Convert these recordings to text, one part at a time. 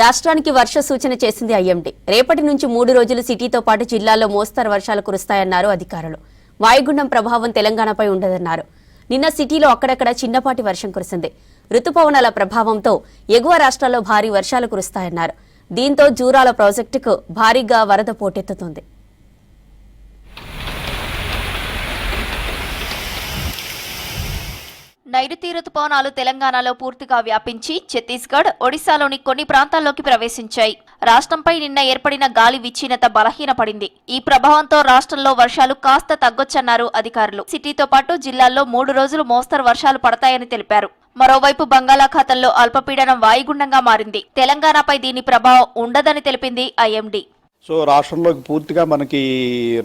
రాష్ట్రానికి వర్ష సూచన చేసింది ఐఎండీ. రేపటి నుంచి 3 రోజులు సిటీతో పాటు జిల్లాల్లో మోస్తరు వర్షాలు కురుస్తాయన్నారు అధికారులు. వాయుగుండం ప్రభావం తెలంగాణపై ఉండదన్నారు. నిన్న సిటీలో అక్కడక్కడ చిన్నపాటి వర్షం కురిసింది. రుతుపవనాల ప్రభావంతో ఎగువ రాష్ట్రాల్లో భారీ వర్షాలు కురుస్తాయన్నారు. దీంతో జూరాల ప్రాజెక్టుకు భారీగా వరద పోటెత్తుతుంది. నైరుతి రుతుపవనాలు తెలంగాణలో పూర్తిగా వ్యాపించి ఛత్తీస్గఢ్, ఒడిశాలోని కొన్ని ప్రాంతాల్లోకి ప్రవేశించాయి. రాష్ట్రంపై నిన్న ఏర్పడిన గాలి విచ్ఛిన్నత బలహీనపడింది. ఈ ప్రభావంతో రాష్ట్రంలో వర్షాలు కాస్త తగ్గొచ్చన్నారు అధికారులు. సిటీతో పాటు జిల్లాల్లో 3 రోజులు మోస్తరు వర్షాలు పడతాయని తెలిపారు. మరోవైపు బంగాళాఖాతంలో అల్పపీడనం వాయుగుండంగా మారింది. తెలంగాణపై దీని ప్రభావం ఉండదని తెలిపింది ఐఎండీ. సో రాష్ట్రంలోకి పూర్తిగా మనకి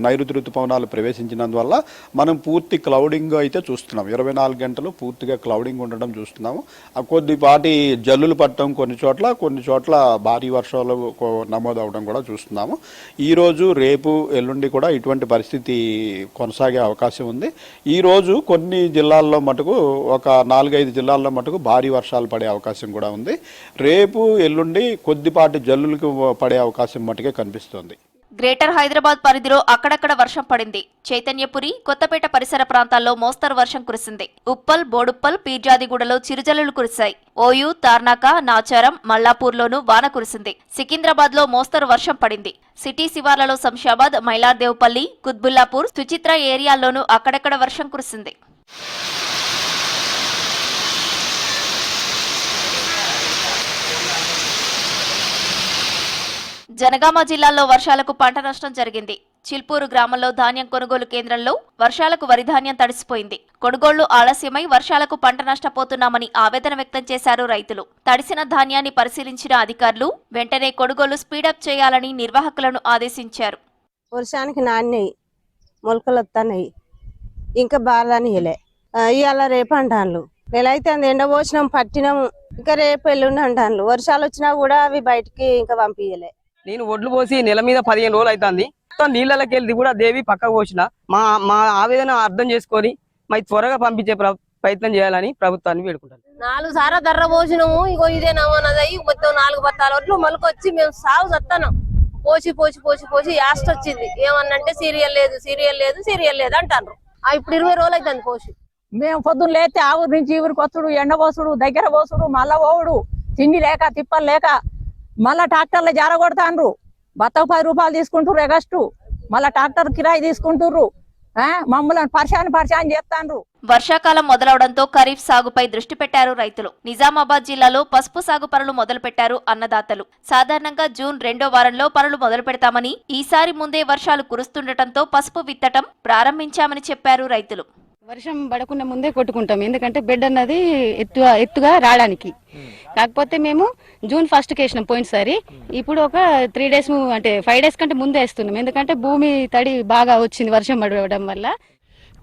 నైరుతి రుతుపవనాలు ప్రవేశించినందువల్ల మనం పూర్తి క్లౌడింగ్ అయితే చూస్తున్నాం. 24 గంటలు పూర్తిగా క్లౌడింగ్ ఉండడం చూస్తున్నాము. కొద్దిపాటి జల్లులు పట్టడం కొన్ని చోట్ల భారీ వర్షాలు నమోదవడం కూడా చూస్తున్నాము. ఈరోజు రేపు ఎల్లుండి కూడా ఇటువంటి పరిస్థితి కొనసాగే అవకాశం ఉంది. ఈరోజు కొన్ని జిల్లాల్లో మటుకు ఒక 4-5 జిల్లాల్లో మటుకు భారీ వర్షాలు పడే అవకాశం కూడా ఉంది. రేపు ఎల్లుండి కొద్దిపాటి జల్లులకు పడే అవకాశం మటుకే కనిపిస్తుంది. గ్రేటర్ హైదరాబాద్ పరిధిలో అక్కడక్కడ వర్షం పడింది. చైతన్యపురి, కొత్తపేట పరిసర ప్రాంతాల్లో మోస్తరు వర్షం కురిసింది. ఉప్పల్, బోడుప్పల్, పీర్జాదిగూడలో చిరుజల్లులు కురిశాయి. ఓయూ, తార్నాక, నాచారం, మల్లాపూర్లోనూ వాన కురిసింది. సికింద్రాబాద్ లో మోస్తరు వర్షం పడింది. సిటీ శివార్లలో శంషాబాద్, మైలార్దేవ్పల్లి, కుత్బుల్లాపూర్, సుచిత్ర ఏరియాల్లోనూ అక్కడక్కడ వర్షం కురిసింది. జనగామ జిల్లాలో వర్షాలకు పంట నష్టం జరిగింది. చిల్పూరు గ్రామంలో ధాన్యం కొనుగోలు కేంద్రంలో వర్షాలకు వరి ధాన్యం తడిసిపోయింది. కొనుగోళ్లు ఆలస్యమై వర్షాలకు పంట నష్టపోతున్నామని ఆవేదన వ్యక్తం చేశారు రైతులు. తడిసిన ధాన్యాన్ని పరిశీలించిన అధికారులు వెంటనే కొనుగోలు స్పీడప్ చేయాలని నిర్వాహకులను ఆదేశించారు. వర్షానికి నాణ్యయి మొలకలు వస్తున్నాయి, ఇంకా బాలని ఇవాళ రేపు అంటాను. నెలైతే ఎండ పోసినాం, పట్టినాము, ఇంకా రేపు ఎల్లుండి అంటాను. వర్షాలు వచ్చినా కూడా అవి బయటికి ఇంకా పంపించలే. నేను ఒడ్లు పోసి నెల మీద 15 రోజులు అవుతుంది. నీళ్ళకి వెళ్ళి కూడా దేవి పక్కకు పోసిన మా ఆవేదన అర్థం చేసుకొని మరి త్వరగా పంపించే ప్రయత్నం చేయాలని ప్రభుత్వాన్ని వేడుకుంటాను. 4 సార్లు దర్ర పోసినాము. ఇగో ఇదే నమోనదయ్యి మొత్తం 4 బత్తాల ఒడ్లు మొలకొచ్చి మేము సాగు చస్తాను. పోసి పోసి పోసి పోసి యాస్ట్ వచ్చింది. ఏమన్నంటే సీరియల్ లేదు అంటారు. ఇప్పుడు 20 రోజులు అవుతుంది పోసి. మేము పొద్దున్న లేస్తే ఆ ఊరు నుంచి ఈ ఊరికి వస్తుడు, ఎండ పోసుడు, దగ్గర పోసుడు, మళ్ళా పోవుడు, తిండి లేక తిప్పలు లేక మళ్ళా ట్రాక్టర్లు జారగొడతాండ్రు. బత్తకు 10 రూపాయలు తీసుకుంటారు ఎగస్టు, మళ్ళా ట్రాక్టర్ కిరాయి తీసుకుంటుర్రు. మమ్మల్ని పరిశాన్ చేస్తాండ్రు. వర్షాకాలం మొదలవడంతో ఖరీఫ్ సాగుపై దృష్టి పెట్టారు రైతులు. నిజామాబాద్ జిల్లాలో పసుపు సాగు పనులు మొదలు పెట్టారు అన్నదాతలు. సాధారణంగా జూన్ 2వ వారంలో పనులు మొదలు పెడతామని, ఈసారి ముందే వర్షాలు కురుస్తుండటంతో పసుపు విత్తటం ప్రారంభించామని చెప్పారు రైతులు. వర్షం పడకుండా ముందే కొట్టుకుంటాం, ఎందుకంటే బెడ్ అన్నది ఎత్తుగా రావడానికి. కాకపోతే మేము జూన్ 1కి వేసినాం పోయినసారి. ఇప్పుడు ఒక 3 డేస్ అంటే 5 డేస్ కంటే ముందే వేస్తున్నాం, ఎందుకంటే భూమి తడి బాగా వచ్చింది వర్షం పడడం వల్ల.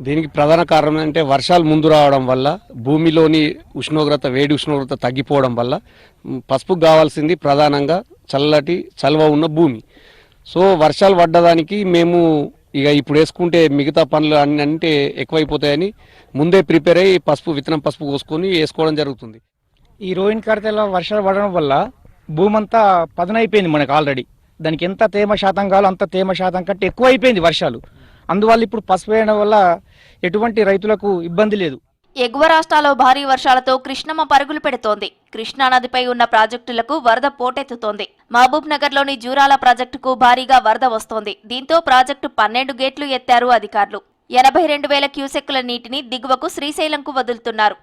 దీనికి ప్రధాన కారణం అంటే వర్షాలు ముందు రావడం వల్ల, భూమిలోని వేడి ఉష్ణోగ్రత తగ్గిపోవడం వల్ల పసుపుకు కావాల్సింది ప్రధానంగా చల్లటి చలువ ఉన్న భూమి. సో వర్షాలు పడ్డదానికి మేము ఇక ఇప్పుడు వేసుకుంటే మిగతా పనులు అంటే ఎక్కువైపోతాయని ముందే ప్రిపేర్ అయ్యి విత్తనం పసుపు కోసుకొని వేసుకోవడం జరుగుతుంది. ఈ రోహిణి కార్తెలో వర్షాలు పడడం వల్ల భూమి అంతా పదనైపోయింది మనకు ఆల్రెడీ. దానికి ఎంత తేమ శాతం కావాలో అంత తేమ శాతం కంటే ఎక్కువ అయిపోయింది వర్షాలు. అందువల్ల ఇప్పుడు పసుపు వేయడం వల్ల ఎటువంటి రైతులకు ఇబ్బంది లేదు. ఎగువ రాష్ట్రాల్లో భారీ వర్షాలతో కృష్ణమ్మ పరుగులు పెడుతోంది. కృష్ణానదిపై ఉన్న ప్రాజెక్టులకు వరద పోటెత్తుతోంది. మహబూబ్ నగర్లోని జూరాల ప్రాజెక్టుకు భారీగా వరద వస్తోంది. దీంతో ప్రాజెక్టు 12 గేట్లు ఎత్తారు అధికారులు. 82,000 క్యూసెక్కుల నీటిని దిగువకు శ్రీశైలంకు వదులుతున్నారు.